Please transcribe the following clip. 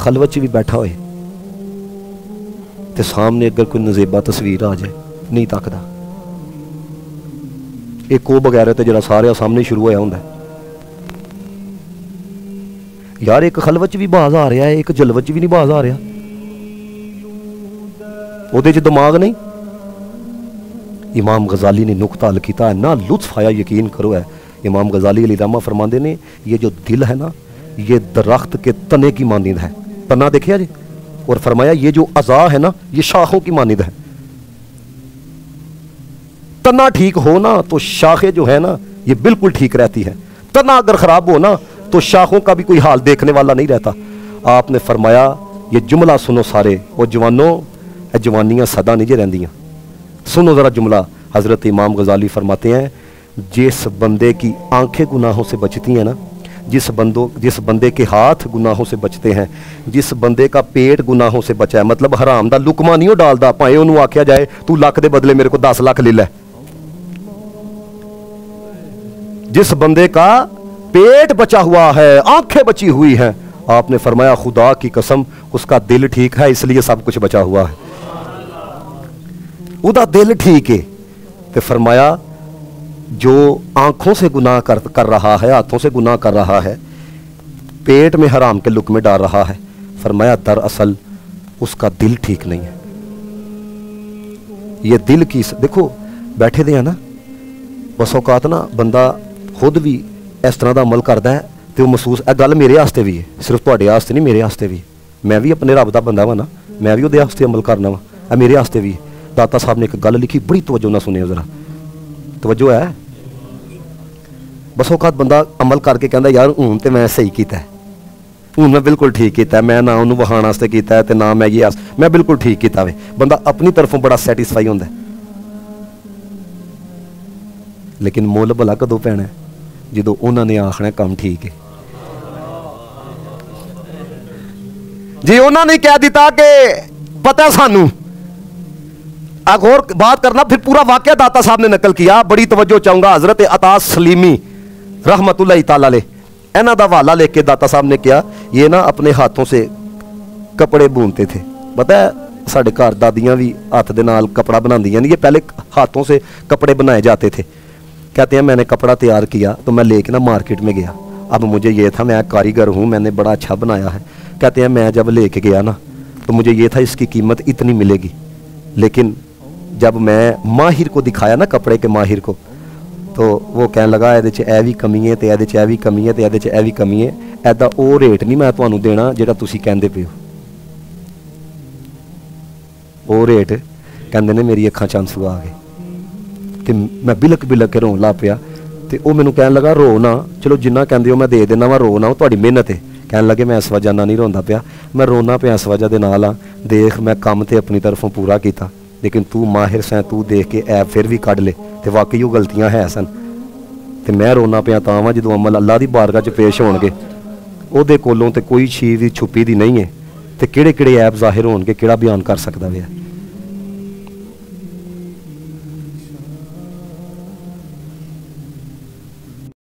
खलवत भी बैठा होए ते सामने अगर कोई नजेबा तस्वीर आ जाए नहीं तकदा, एक वो बगैरत है जिहड़ा सारे सामने शुरू होया हुंदा यार। एक खलवत भी बाज आ रहा है, एक जलवत भी नहीं बाज आ रहा, उहदे च दिमाग नहीं। इमाम गजाली ने नुकता हल किया है ना, लुत्फ आया, यकीन करो है। इमाम गजाली अली रहमा फरमाते ने ये जो दिल है ना, ये दरख्त के तने की मानिंद है। तना देखिए जी, और फरमाया ये जो अज़ा है ना, ये शाखों की मानिंद है। तना ठीक हो ना तो शाखें जो है ना ये बिल्कुल ठीक रहती है, तना अगर खराब हो ना तो शाखों का भी कोई हाल देखने वाला नहीं रहता। आपने फरमाया ये जुमला सुनो सारे, और जवानों जवानियां सदा नहीं जे रहंदियां। सुनो जरा जुमला, हजरत इमाम गजाली फरमाते हैं जिस बंदे की आंखें गुनाहों से बचती हैं ना, जिस बंदे के हाथ गुनाहों से बचते हैं, जिस बंदे का पेट गुनाहों से बचा है, मतलब हराम दा लुकमा नहीं डालदा, भाएं उन्होंने आख्या जाए तू लाख दे बदले मेरे को 10 लाख ले लै। जिस बंदे का पेट बचा हुआ है, आंखें बची हुई हैं, आपने फरमाया खुदा की कसम उसका दिल ठीक है, इसलिए सब कुछ बचा हुआ है। उदा दिल ठीक है। तो फरमाया जो आंखों से गुनाह कर रहा है, हाथों से गुनाह कर रहा है, पेट में हराम के लुक़्मे डाल रहा है, फरमाया दरअसल उसका दिल ठीक नहीं है। ये दिल की देखो बैठे दे ना, बस औकात ना बंदा खुद भी इस तरह का अमल करता है तो महसूस, यह गल मेरे वास्ते भी है, सिर्फ तुहाडे वास्ते नहीं, मेरे वास्ते भी। मैं भी अपने रब का बंदा वा ना, मैं भी उहदे वास्ते अमल करना वा, यह मेरे वास्ते भी है। दाता साहब ने एक गल लिखी, बड़ी तवज्जो ना सुनियो जरा, तवज्जो है। बस औकात बंदा अमल करके कहता यार हूँ तो मैं सही किया, हूँ मैं बिल्कुल ठीक किया, मैं ना उन्होंने वहाण वास्ते किया ते ना मैं ये, मैं बिल्कुल ठीक किया वे। बंदा अपनी तरफों बड़ा सैटिस्फाई होंदा, लेकिन मुल भला कदों पैना जो उन्होंने आखना काम ठीक है। जी उन्होंने कह दिता कि पता सानू, एक और बात करना, फिर पूरा वाकया दाता साहब ने नकल किया, बड़ी तवज्जो चाहूंगा। हजरत अता सलीमी रहमतुल्लाह तआला अलैह इन्हां दा हवाला लेके दाता साहब ने किया, ये ना अपने हाथों से कपड़े बुनते थे। पता है साढ़े घर दादियां भी हाथ दे नाल कपड़ा बनांदियां नहीं, ये पहले हाथों से कपड़े बनाए जाते थे। कहते हैं मैंने कपड़ा तैयार किया तो मैं लेके ना मार्केट में गया, अब मुझे ये था मैं कारीगर हूँ, मैंने बड़ा अच्छा बनाया है। कहते हैं मैं जब लेके गया ना तो मुझे ये था इसकी कीमत इतनी मिलेगी, लेकिन जब मैं माहिर को दिखाया ना, कपड़े के माहिर को, तो वो कहने लगा ये ए भी कमी है, तो ये भी कमी है, तो ये भी कमी है, ऐदा वो रेट नहीं मैं तुहानू देना जिहड़ा तुसी कहंदे पे हो। वो रेट कहंदे ने मेरी अखां च आंसू आ गए, तो मैं बिलक बिलक के रोन ला पिया। तो वो मैनू कहने लगा रो ना, चलो जिन्ना कहंदे हो मैं दे देना वा, रो ना, तुहाडी मेहनत है। कहने लगे मैं इस वजह नहीं रोंदा पिया, मैं रोना पिया इस वजह दे नाल आ, देख मैं काम तो अपनी तरफों पूरा किया, लेकिन तू माहिर सैं, तू देख के ऐप फिर भी कढ़ ले, तो वाकई वो गलतियां है सन, तो मैं रोना पिया तां वा जो अमल अल्लाह की बारगाह च पेश होणगे, ਉਹਦੇ ਕੋਲੋਂ तो कोई चीज़ छुपी दी नहीं है, तो किहड़े किहड़े ऐप जाहिर होणगे, किहड़ा बयान कर सकदा वे।